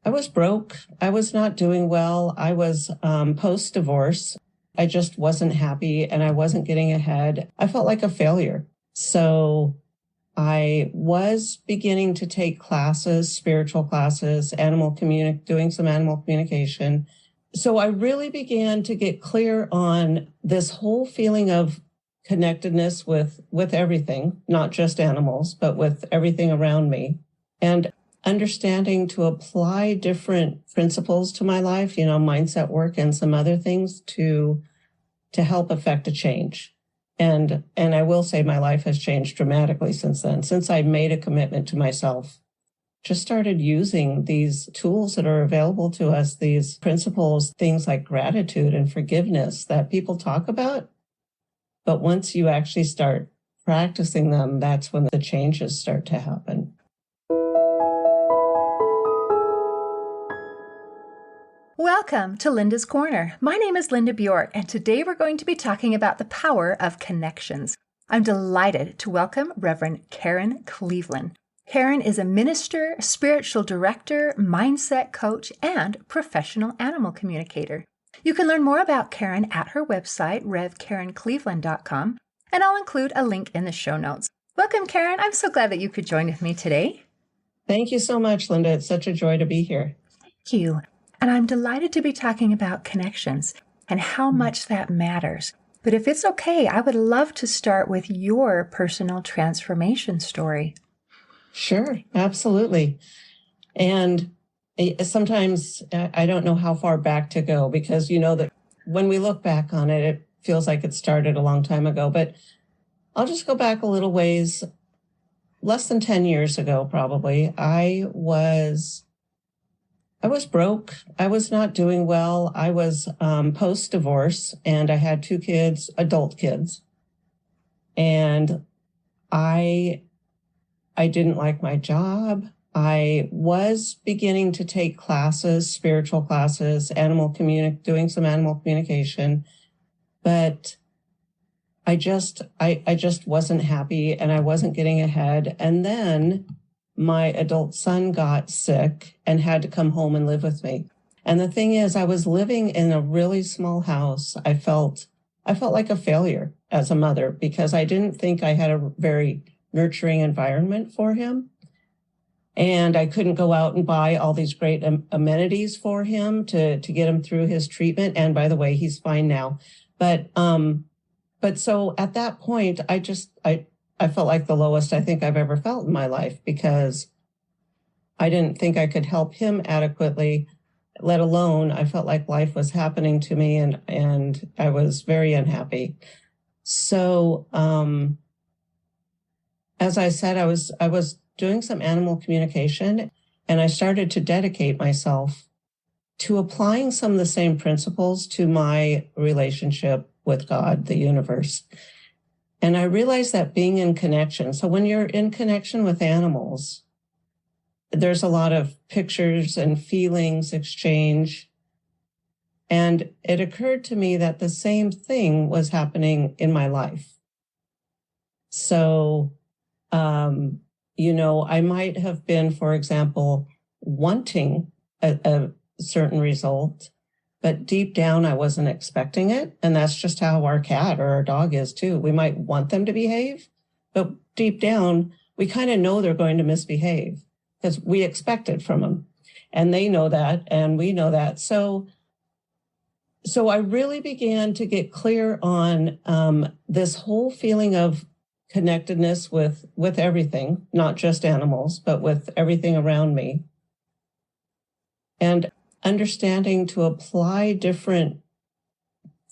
I was broke. I was not doing well. I was post-divorce. I just wasn't happy and I wasn't getting ahead. I felt like a failure. So I was beginning to take classes, spiritual classes, doing some animal communication. So I really began to get clear on this whole feeling of connectedness with everything, not just animals, but with everything around me. And understanding to apply different principles to my life, mindset work and some other things to help affect a change. And I will say my life has changed dramatically since then. Since I made a commitment to myself, just started using these tools that are available to us, these principles, things like gratitude and forgiveness that people talk about. But once you actually start practicing them, that's when the changes start to happen. Welcome to Linda's Corner. My name is Linda Bjork, and today we're going to be talking about the power of connections. I'm delighted to welcome Reverend Karen Cleveland. Karen is a minister, spiritual director, mindset coach, and professional animal communicator. You can learn more about Karen at her website, revkarencleveland.com, and I'll include a link in the show notes. Welcome, Karen. I'm so glad that you could join with me today. Thank you so much, Linda. It's such a joy to be here. Thank you. And I'm delighted to be talking about connections and how much that matters. But if it's okay, I would love to start with your personal transformation story. Sure, absolutely. And sometimes I don't know how far back to go because that when we look back on it, it feels like it started a long time ago. But I'll just go back a little ways. Less than 10 years ago, probably, I was broke. I was not doing well. I was post-divorce and I had 2 kids, adult kids. And I didn't like my job. I was beginning to take classes, spiritual classes, doing some animal communication, but I just wasn't happy and I wasn't getting ahead. And then my adult son got sick and had to come home and live with me. And the thing is, I was living in a really small house. I felt like a failure as a mother because I didn't think I had a very nurturing environment for him. And I couldn't go out and buy all these great amenities for him to get him through his treatment. And by the way, he's fine now. But so at that point, I felt like the lowest I think I've ever felt in my life because I didn't think I could help him adequately, let alone I felt like life was happening to me and I was very unhappy. So, as I said, I was doing some animal communication and I started to dedicate myself to applying some of the same principles to my relationship with God, the universe. And I realized that being in connection, so when you're in connection with animals, there's a lot of pictures and feelings exchange. And it occurred to me that the same thing was happening in my life. So, I might have been, for example, wanting a certain result, but deep down, I wasn't expecting it. And that's just how our cat or our dog is too. We might want them to behave, but deep down, we kind of know they're going to misbehave because we expect it from them. And they know that, and we know that. So I really began to get clear on this whole feeling of connectedness with everything, not just animals, but with everything around me. And understanding to apply different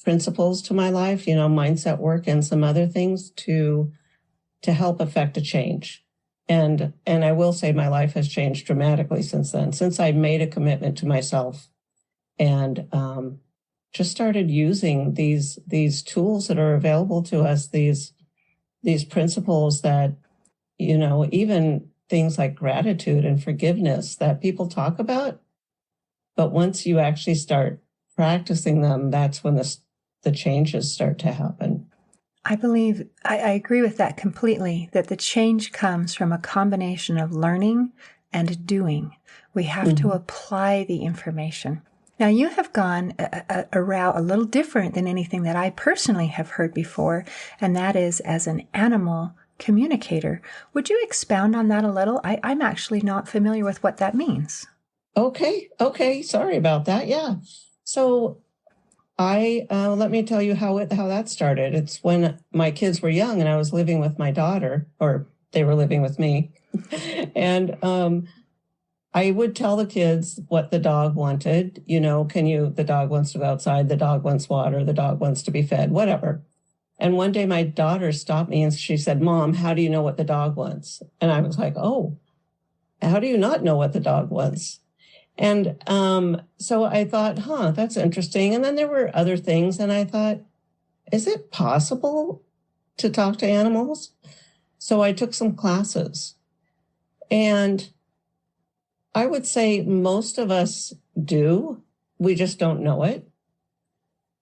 principles to my life, mindset work and some other things to help affect a change. And I will say my life has changed dramatically since then, since I made a commitment to myself and just started using these tools that are available to us, these principles that, even things like gratitude and forgiveness that people talk about. But once you actually start practicing them, that's when the changes start to happen. I believe, I agree with that completely, that the change comes from a combination of learning and doing. We have to apply the information. Now, you have gone a route a little different than anything that I personally have heard before, and that is as an animal communicator. Would you expound on that a little? I'm actually not familiar with what that means. Okay. Sorry about that. Yeah. So I let me tell you how that started. It's when my kids were young and I was living with my daughter, or they were living with me, and I would tell the kids what the dog wanted. The dog wants to go outside, the dog wants water, the dog wants to be fed, whatever. And one day my daughter stopped me and she said, "Mom, how do you know what the dog wants?" And I was like, "Oh, how do you not know what the dog wants?" And so I thought, that's interesting. And then there were other things. And I thought, is it possible to talk to animals? So I took some classes. And I would say most of us do. We just don't know it.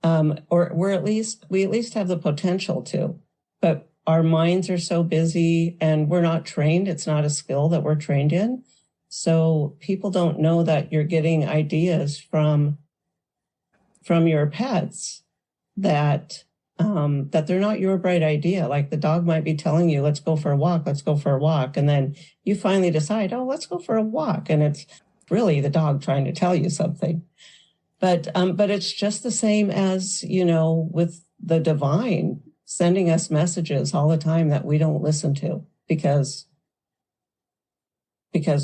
Or we at least have the potential to. But our minds are so busy and we're not trained. It's not a skill that we're trained in. So people don't know that you're getting ideas from your pets that they're not your bright idea. Like the dog might be telling you, let's go for a walk. And then you finally decide, oh, let's go for a walk. And it's really the dog trying to tell you something. But it's just the same as, with the divine sending us messages all the time that we don't listen to because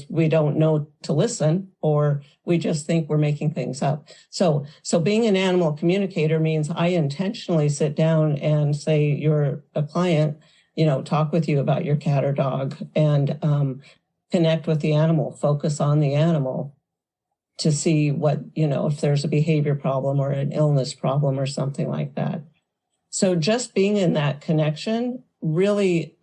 we don't know to listen, or we just think we're making things up. So being an animal communicator means I intentionally sit down and say, you're a client, talk with you about your cat or dog, and connect with the animal, focus on the animal to see what, if there's a behavior problem or an illness problem or something like that. So just being in that connection really,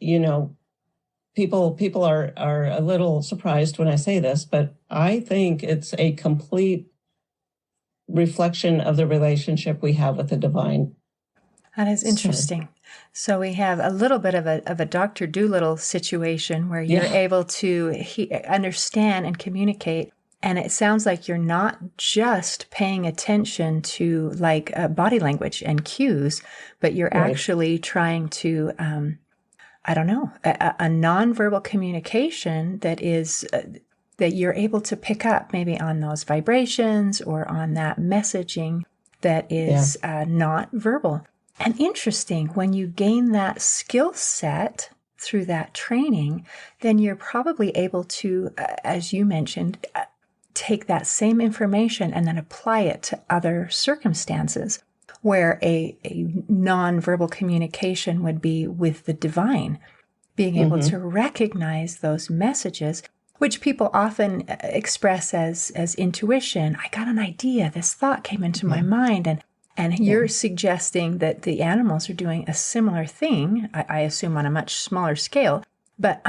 people are a little surprised when I say this, but I think it's a complete reflection of the relationship we have with the divine. That is interesting. So we have a little bit of a Dr. Dolittle situation where you're able to understand and communicate. And it sounds like you're not just paying attention to body language and cues, but you're actually trying to a nonverbal communication that is that you're able to pick up maybe on those vibrations or on that messaging that is not verbal. And interesting, when you gain that skill set through that training, then you're probably able to, as you mentioned, take that same information and then apply it to other circumstances, where a nonverbal communication would be with the divine, being able to recognize those messages, which people often express as intuition. I got an idea. This thought came into my mind. And you're suggesting that the animals are doing a similar thing, I assume on a much smaller scale. But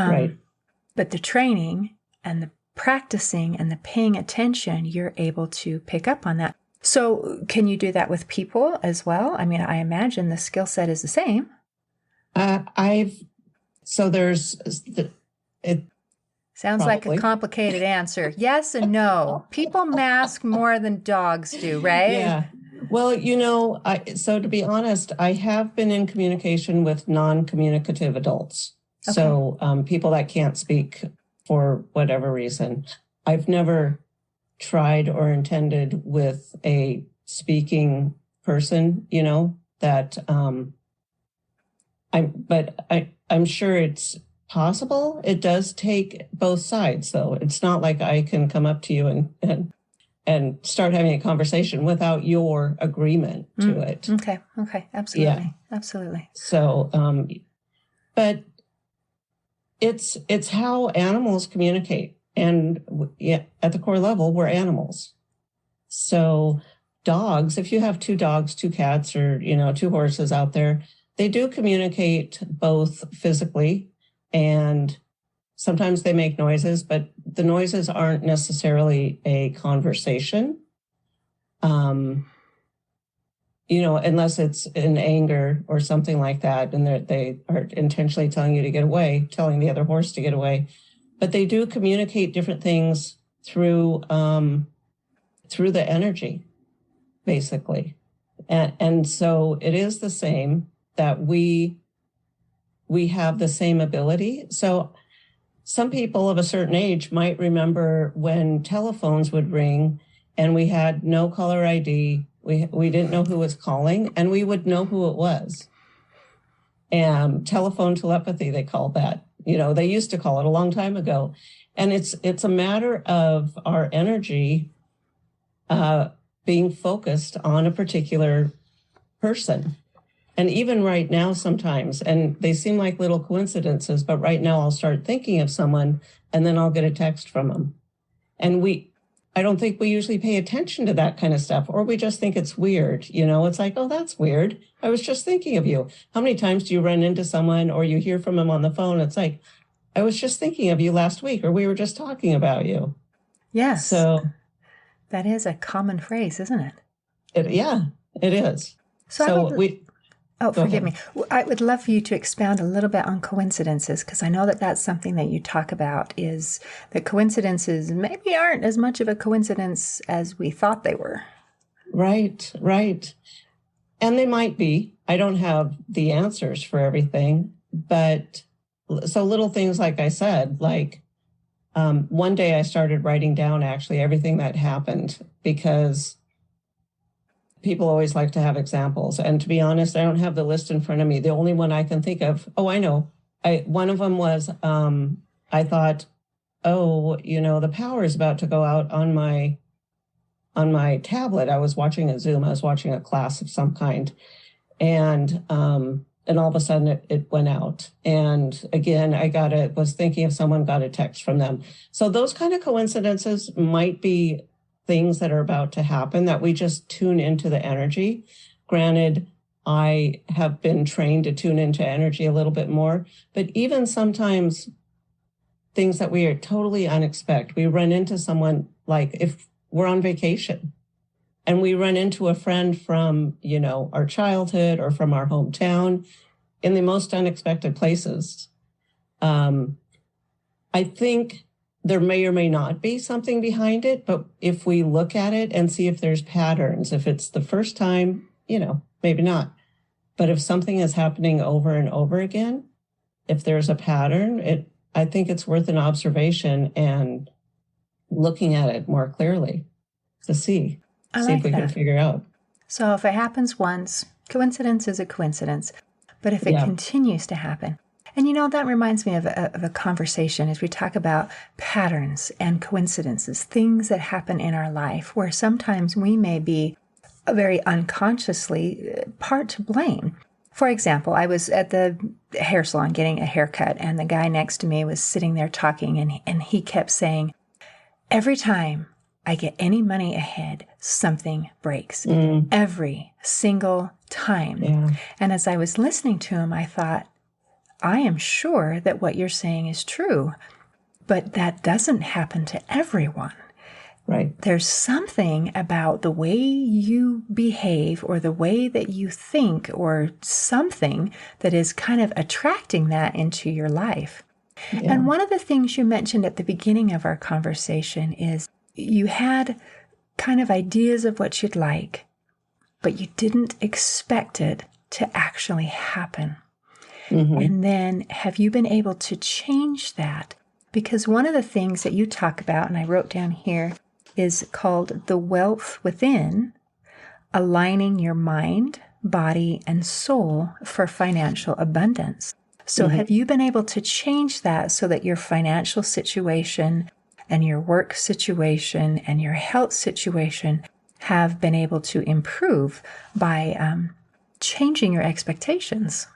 the training and the practicing and the paying attention, you're able to pick up on that. So can you do that with people as well? I mean, I imagine the skill set is the same. Sounds like a complicated answer. Yes and no. People mask more than dogs do, right? Yeah. Well, so to be honest, I have been in communication with non-communicative adults. Okay. So people that can't speak for whatever reason. I've never tried or intended with a speaking person, that I'm sure it's possible. It does take both sides, though. It's not like I can come up to you and start having a conversation without your agreement to it. Okay. Absolutely. So, but it's how animals communicate, and at the core level, we're animals. So dogs, if you have two dogs, two cats, or two horses out there, they do communicate both physically, and sometimes they make noises, but the noises aren't necessarily a conversation. Unless it's in anger or something like that, and they are intentionally telling you to get away, telling the other horse to get away. but they do communicate different things through the energy, basically. And so it is the same that we have the same ability. So some people of a certain age might remember when telephones would ring and we had no caller ID. We didn't know who was calling, and we would know who it was. And telephone telepathy, they called that. They used to call it a long time ago. And it's a matter of our energy being focused on a particular person. And even right now sometimes, and they seem like little coincidences, but right now I'll start thinking of someone and then I'll get a text from them. And I don't think we usually pay attention to that kind of stuff, or we just think it's weird. It's like, oh, that's weird. I was just thinking of you. How many times do you run into someone or you hear from them on the phone? It's like, I was just thinking of you last week, or we were just talking about you. Yes. So that is a common phrase, isn't it? It is. Forgive me. I would love for you to expound a little bit on coincidences, because I know that that's something that you talk about, is that coincidences maybe aren't as much of a coincidence as we thought they were. Right. And they might be. I don't have the answers for everything, but so little things, like I said, like one day I started writing down actually everything that happened, because people always like to have examples. And to be honest, I don't have the list in front of me. The only one I can think of, I know. One of them was, I thought, the power is about to go out on my tablet. I was watching a Zoom. I was watching a class of some kind. And all of a sudden it went out. And again, was thinking if someone got a text from them. So those kind of coincidences might be things that are about to happen that we just tune into the energy. Granted, I have been trained to tune into energy a little bit more, but even sometimes things that we are totally unexpected. We run into someone, like if we're on vacation and we run into a friend from, our childhood or from our hometown in the most unexpected places. I think there may or may not be something behind it, but if we look at it and see if there's patterns, if it's the first time, maybe not. But if something is happening over and over again, if there's a pattern, I think it's worth an observation and looking at it more clearly to see if we can figure out. So if it happens once, coincidence is a coincidence. But if it continues to happen, and that reminds me of a conversation as we talk about patterns and coincidences, things that happen in our life where sometimes we may be very unconsciously part to blame. For example, I was at the hair salon getting a haircut, and the guy next to me was sitting there talking, and he kept saying, every time I get any money ahead, something breaks. Every single time. Yeah. And as I was listening to him, I thought, I am sure that what you're saying is true, but that doesn't happen to everyone. Right. There's something about the way you behave or the way that you think or something that is kind of attracting that into your life. Yeah. And one of the things you mentioned at the beginning of our conversation is you had kind of ideas of what you'd like, but you didn't expect it to actually happen. Mm-hmm. And then have you been able to change that? Because one of the things that you talk about, and I wrote down here, is called the wealth within, aligning your mind, body, and soul for financial abundance. So have you been able to change that so that your financial situation and your work situation and your health situation have been able to improve by changing your expectations?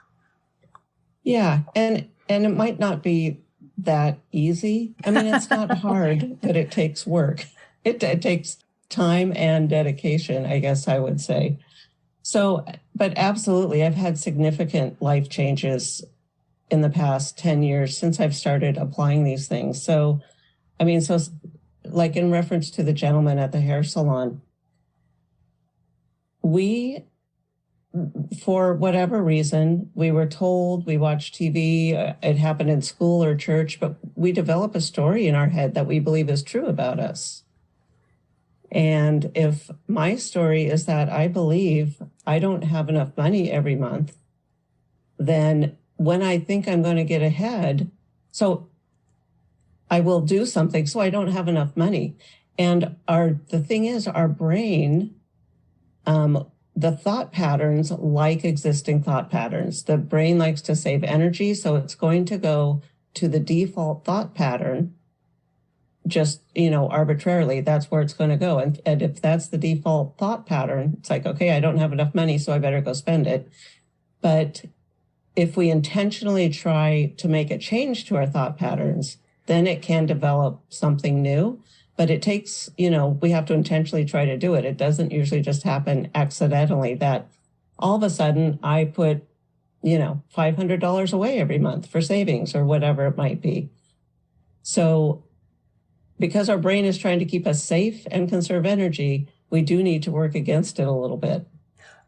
Yeah, and it might not be that easy. I mean, it's not hard, but it takes work. It takes time and dedication, I guess I would say. So, but absolutely, I've had significant life changes in the past 10 years since I've started applying these things. So, I mean, so like in reference to the gentleman at the hair salon, we for whatever reason, we were told, we watched TV, it happened in school or church, but we develop a story in our head that we believe is true about us. And if my story is that I believe I don't have enough money every month, then when I think I'm going to get ahead, so I will do something so I don't have enough money. And the thing is, our brain, the thought patterns like existing thought patterns. The brain likes to save energy, so it's going to go to the default thought pattern just, arbitrarily. That's where it's going to go. And if that's the default thought pattern, it's like, okay, I don't have enough money, so I better go spend it. But if we intentionally try to make a change to our thought patterns, then it can develop something new. But it takes, we have to intentionally try to do it. It doesn't usually just happen accidentally that all of a sudden I put, $500 away every month for savings or whatever it might be. So because our brain is trying to keep us safe and conserve energy, we do need to work against it a little bit.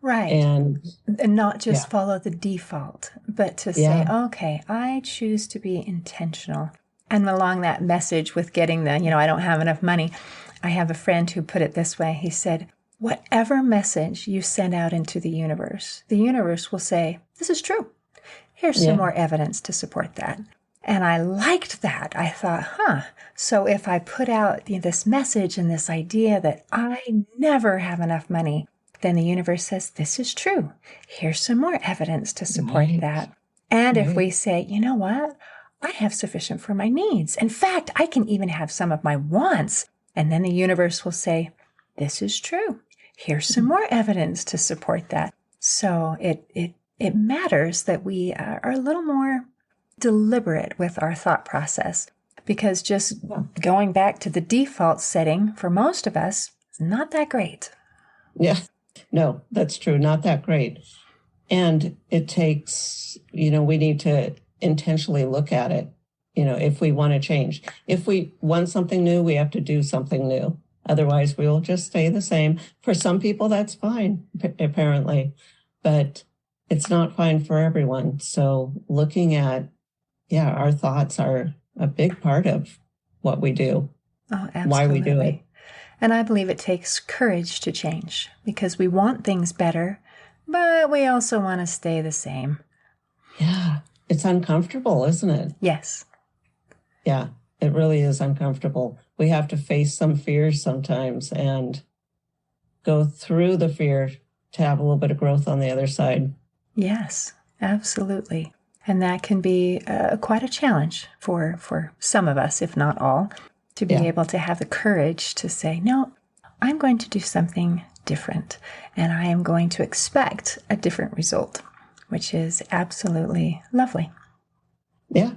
Right. And not just follow the default, but to say, okay, I choose to be intentional. And along that message with getting the, I don't have enough money, I have a friend who put it this way. He said, whatever message you send out into the universe will say, this is true. Here's some more evidence to support that. And I liked that. I thought, so if I put out this message and this idea that I never have enough money, then the universe says, this is true. Here's some more evidence to support that. And if we say, you know what? I have sufficient for my needs. In fact, I can even have some of my wants. And then the universe will say, this is true. Here's some more evidence to support that. So it matters that we are a little more deliberate with our thought process, because just going back to the default setting for most of us is not that great. Yeah, no, that's true. Not that great. And it takes, we need to intentionally look at it. If we want to change, if we want something new, we have to do something new. Otherwise, we will just stay the same. For some people, that's fine, apparently, but it's not fine for everyone. So looking at, our thoughts are a big part of what we do. Oh, absolutely. Why we do it. And I believe it takes courage to change, because we want things better, but we also want to stay the same. Yeah. It's uncomfortable, isn't it? Yes. Yeah, it really is uncomfortable. We have to face some fears sometimes and go through the fear to have a little bit of growth on the other side. Yes, absolutely. And that can be quite a challenge for some of us, if not all, to be able to have the courage to say, no, I'm going to do something different, and I am going to expect a different result, which is absolutely lovely. Yeah,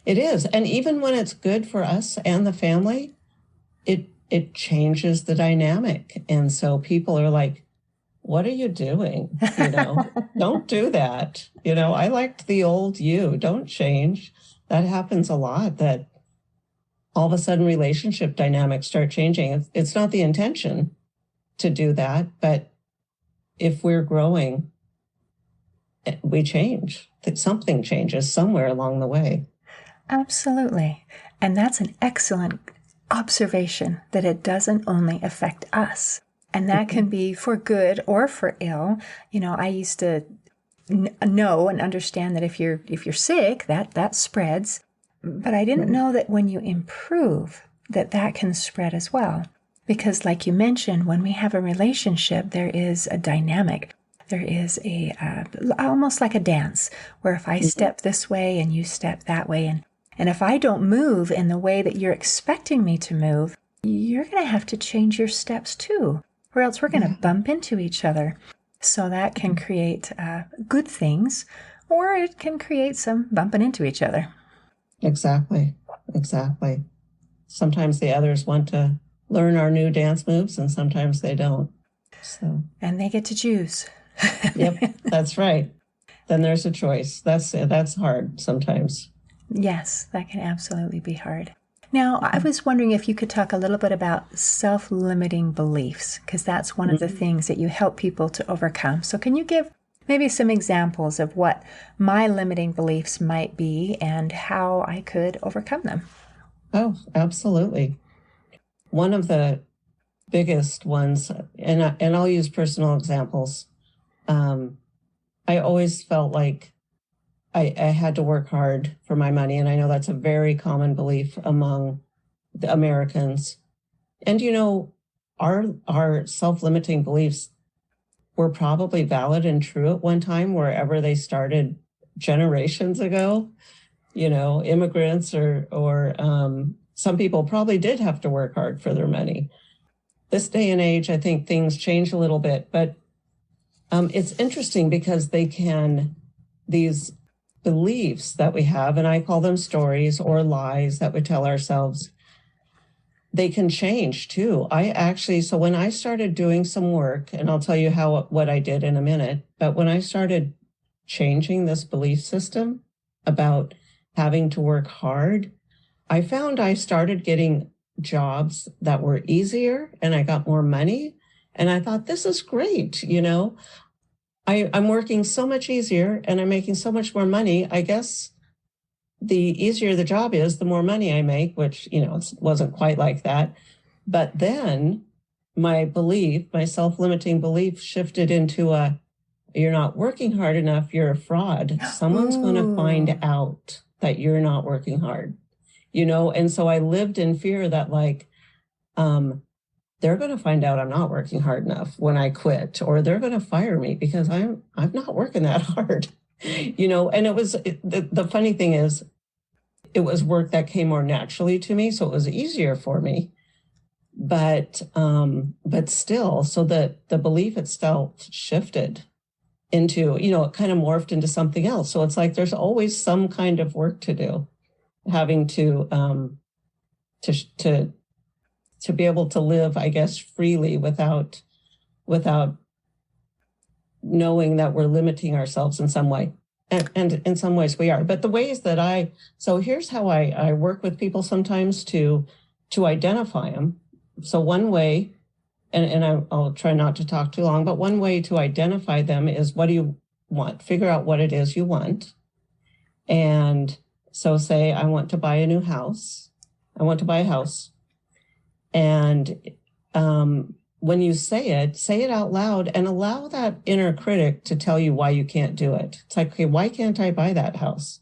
it is. And even when it's good for us and the family, it changes the dynamic. And so people are like, what are you doing? Don't do that. I liked the old you. Don't change. That happens a lot, that all of a sudden relationship dynamics start changing. It's not the intention to do that, but if we're growing, we change. That something changes somewhere along the way. Absolutely. And that's an excellent observation, that it doesn't only affect us. And that can be for good or for ill. I used to know and understand that if you're sick, that spreads. But I didn't know that when you improve, that can spread as well. Because like you mentioned, when we have a relationship, there is a dynamic. There is almost like a dance, where if I step this way and you step that way, and if I don't move in the way that you're expecting me to move, you're going to have to change your steps too, or else we're going to bump into each other. So that can create good things, or it can create some bumping into each other. Exactly. Sometimes the others want to learn our new dance moves, and sometimes they don't. So, and they get to choose. Yep, that's right. Then there's a choice. That's hard sometimes. Yes, that can absolutely be hard. Now, I was wondering if you could talk a little bit about self-limiting beliefs, because that's one of the things that you help people to overcome. So can you give Maybe some examples of what my limiting beliefs might be and how I could overcome them. Oh, absolutely. One of the biggest ones, and I'll use personal examples. I always felt like I had to work hard for my money, and I know that's a very common belief among the Americans. And our self-limiting beliefs were probably valid and true at one time, wherever they started generations ago. Immigrants or some people probably did have to work hard for their money. This day and age, I think things change a little bit, but it's interesting because these beliefs that we have, and I call them stories or lies that we tell ourselves, they can change too. So when I started doing some work, and I'll tell you what I did in a minute, but when I started changing this belief system about having to work hard, I found I started getting jobs that were easier and I got more money. And I thought, this is great. I'm working so much easier and I'm making so much more money. I guess the easier the job is, the more money I make, which, it wasn't quite like that. But then my self-limiting belief shifted into you're not working hard enough, you're a fraud. Someone's going to find out that you're not working hard, and so I lived in fear that they're going to find out I'm not working hard enough when I quit, or they're going to fire me because I'm not working that hard, and the funny thing is, it was work that came more naturally to me. So it was easier for me, but still, so that the belief itself shifted into, it kind of morphed into something else. So it's like, there's always some kind of work to do, having to be able to live, I guess, freely without knowing that we're limiting ourselves in some way. And in some ways we are. But the ways that so here's how I work with people sometimes to identify them. So one way, and I'll try not to talk too long, but one way to identify them is, what do you want? Figure out what it is you want. And so say, I want to buy a new house. I want to buy a house. And when you say it out loud and allow that inner critic to tell you why you can't do it. It's like, okay, why can't I buy that house?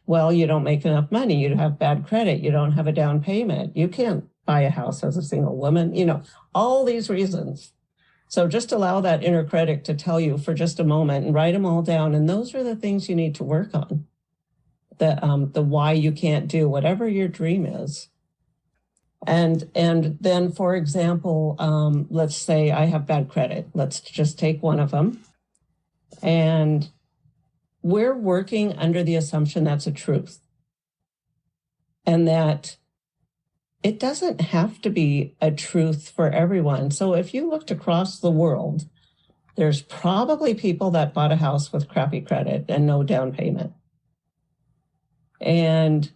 Well, you don't make enough money. You have bad credit. You don't have a down payment. You can't buy a house as a single woman, all these reasons. So just allow that inner critic to tell you for just a moment and write them all down. And those are the things you need to work on. The why you can't do whatever your dream is. And then, for example, let's say I have bad credit. Let's just take one of them. And we're working under the assumption that's a truth. And that it doesn't have to be a truth for everyone. So if you looked across the world, there's probably people that bought a house with crappy credit and no down payment. And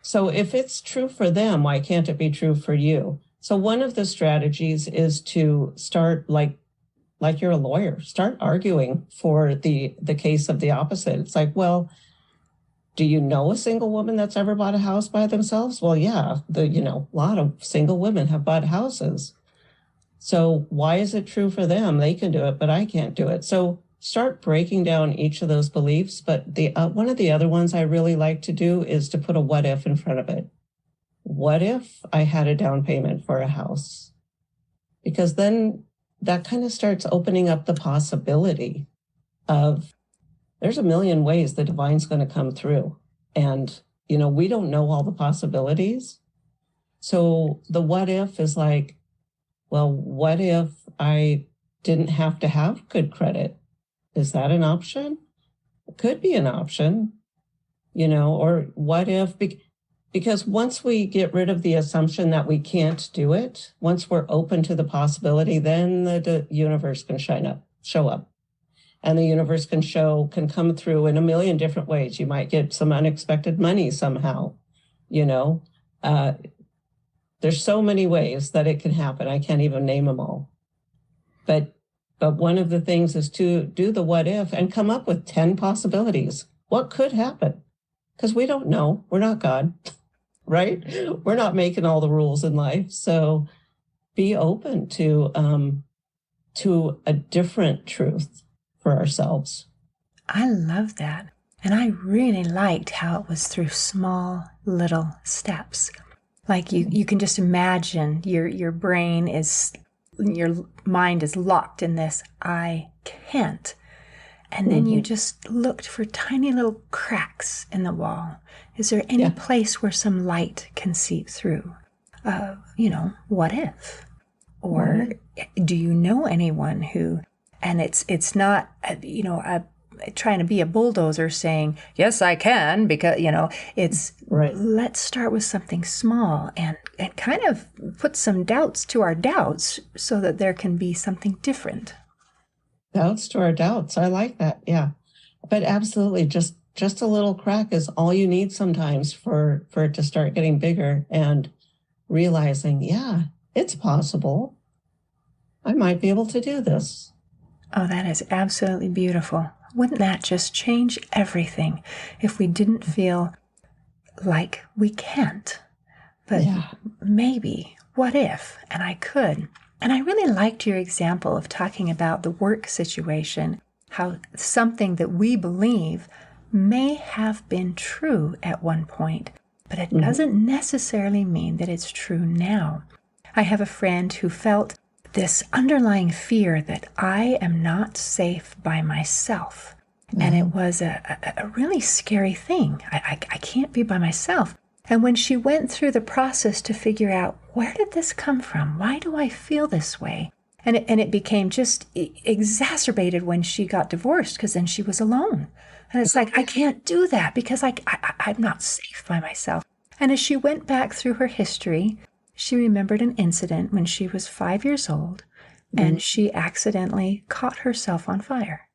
so if it's true for them, why can't it be true for you? So one of the strategies is to start like you're a lawyer, start arguing for the case of the opposite. It's like, well, do you know a single woman that's ever bought a house by themselves? Well, yeah, a lot of single women have bought houses. So why is it true for them? They can do it, but I can't do it. So start breaking down each of those beliefs. But one of the other ones I really like to do is to put a what if in front of it. What if I had a down payment for a house? Because then that kind of starts opening up the possibility of, there's a million ways the divine's going to come through. And, we don't know all the possibilities. So the what if is like, well, what if I didn't have to have good credit? Is that an option? It could be an option, or what if, because once we get rid of the assumption that we can't do it, once we're open to the possibility, then the universe can show up. And the universe can come through in a million different ways. You might get some unexpected money somehow, there's so many ways that it can happen. I can't even name them all. But But one of the things is to do the what if and come up with 10 possibilities. What could happen? Because we don't know. We're not God, right? We're not making all the rules in life. So be open to a different truth for ourselves. I love that. And I really liked how it was through small little steps. Like you can just imagine your brain is, your mind is locked in this, I can't. And then you just looked for tiny little cracks in the wall. Is there any place where some light can seep through? What if? Or do you know anyone who, and it's not, trying to be a bulldozer saying, yes, I can, because, it's, let's start with something small and kind of put some doubts to our doubts so that there can be something different. Doubts to our doubts. I like that. Yeah. But absolutely, just a little crack is all you need sometimes for it to start getting bigger and realizing, yeah, it's possible. I might be able to do this. Oh, that is absolutely beautiful. Wouldn't that just change everything if we didn't feel like we can't? But maybe, what if, and I could. And I really liked your example of talking about the work situation, how something that we believe may have been true at one point, but it doesn't necessarily mean that it's true now. I have a friend who felt this underlying fear that I am not safe by myself. And it was a really scary thing. I can't be by myself. And when she went through the process to figure out, where did this come from? Why do I feel this way? And it became just exacerbated when she got divorced, because then she was alone. And it's like, I can't do that because I'm not safe by myself. And as she went back through her history, she remembered an incident when she was 5 years old, and she accidentally caught herself on fire.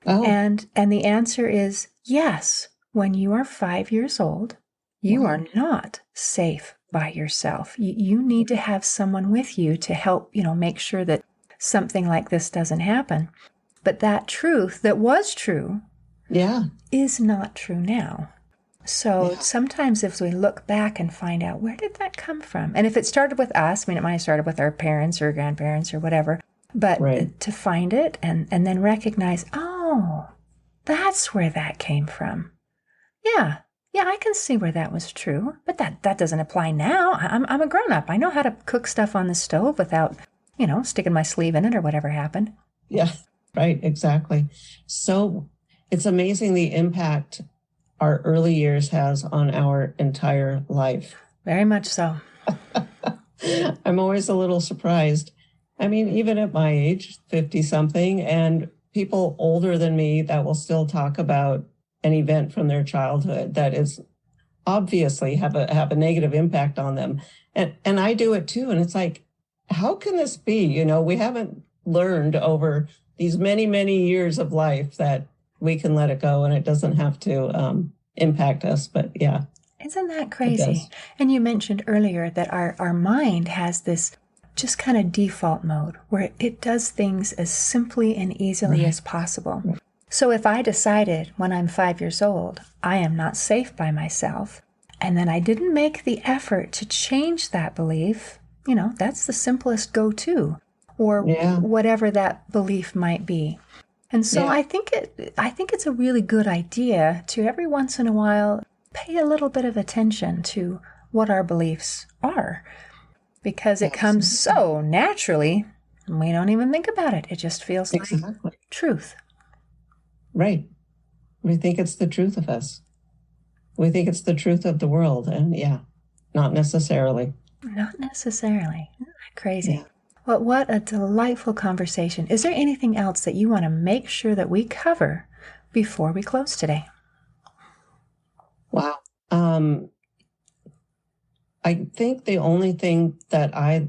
Oh. And the answer is yes. When you are 5 years old, you are not safe by yourself. You need to have someone with you to help, make sure that something like this doesn't happen. But that truth that was true is not true now. So sometimes if we look back and find out, where did that come from? And if it started with us, it might have started with our parents or grandparents or whatever, but to find it and then recognize, oh, that's where that came from. Yeah, I can see where that was true, but that doesn't apply now. I'm a grown-up. I know how to cook stuff on the stove without, sticking my sleeve in it or whatever happened. Yeah, right, exactly. So it's amazing the impact our early years has on our entire life. Very much so. I'm always a little surprised. I mean, even at my age, 50-something, and people older than me that will still talk about an event from their childhood that is obviously have a negative impact on them. And I do it too. And it's like, how can this be? We haven't learned over these many, many years of life that we can let it go and it doesn't have to impact us. But yeah. Isn't that crazy? And you mentioned earlier that our mind has this just kind of default mode where it does things as simply and easily as possible. Right. So if I decided when I'm 5 years old, I am not safe by myself, and then I didn't make the effort to change that belief, that's the simplest go-to, or whatever that belief might be. And so I think it's a really good idea to every once in a while pay a little bit of attention to what our beliefs are, because it comes so naturally, we don't even think about it. It just feels like truth. Right. We think it's the truth of us. We think it's the truth of the world. And not necessarily. Not necessarily. Isn't that crazy? Yeah. Well, what a delightful conversation. Is there anything else that you want to make sure that we cover before we close today? Wow. I think the only thing that I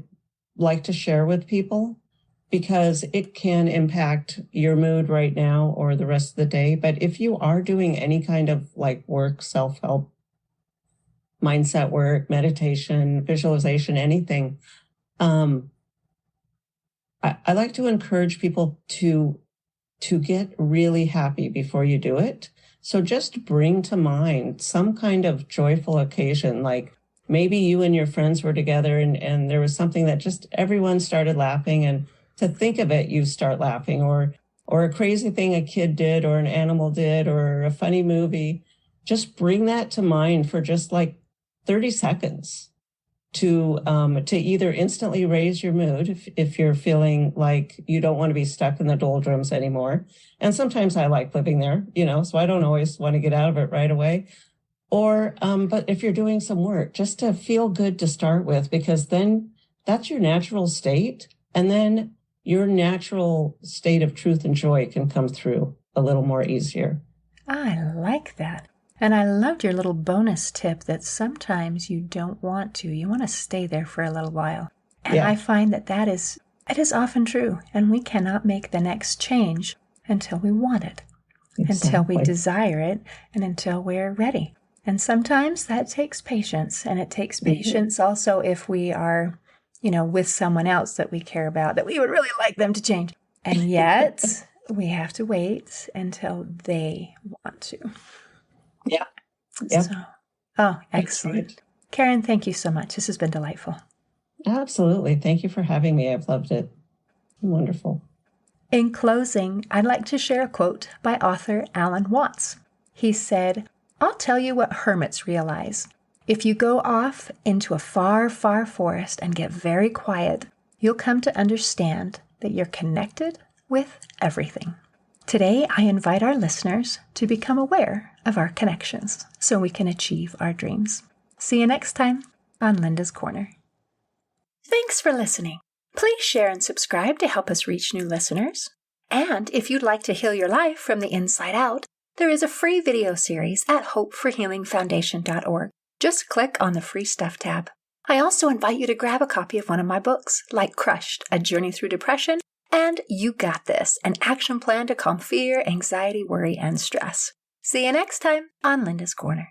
like to share with people, because it can impact your mood right now or the rest of the day, but if you are doing any kind of work, self-help, mindset work, meditation, visualization, anything, I I like to encourage people to get really happy before you do it. So just bring to mind some kind of joyful occasion, like maybe you and your friends were together and there was something that just everyone started laughing, and to think of it, you start laughing, or a crazy thing a kid did or an animal did or a funny movie. Just bring that to mind for just like 30 seconds to either instantly raise your mood if you're feeling like you don't want to be stuck in the doldrums anymore. And sometimes I like living there, so I don't always want to get out of it right away. Or, but if you're doing some work, just to feel good to start with, because then that's your natural state. And then your natural state of truth and joy can come through a little more easier. I like that. And I loved your little bonus tip that sometimes you don't want to. You want to stay there for a little while. And Yeah. I find that is often true. And we cannot make the next change until we want it, until we Exactly. desire it, and until we're ready. And sometimes that takes patience. And it takes patience also if we are, with someone else that we care about, that we would really like them to change. And yet we have to wait until they want to. Yeah. Yep. So, excellent. Right. Karen, thank you so much. This has been delightful. Absolutely. Thank you for having me. I've loved it. Wonderful. In closing, I'd like to share a quote by author Alan Watts. He said, "I'll tell you what hermits realize. If you go off into a far, far forest and get very quiet, you'll come to understand that you're connected with everything." Today, I invite our listeners to become aware of our connections so we can achieve our dreams. See you next time on Linda's Corner. Thanks for listening. Please share and subscribe to help us reach new listeners. And if you'd like to heal your life from the inside out, there is a free video series at hopeforhealingfoundation.org. Just click on the Free Stuff tab. I also invite you to grab a copy of one of my books, like Crushed, A Journey Through Depression, and You Got This, an action plan to calm fear, anxiety, worry, and stress. See you next time on Linda's Corner.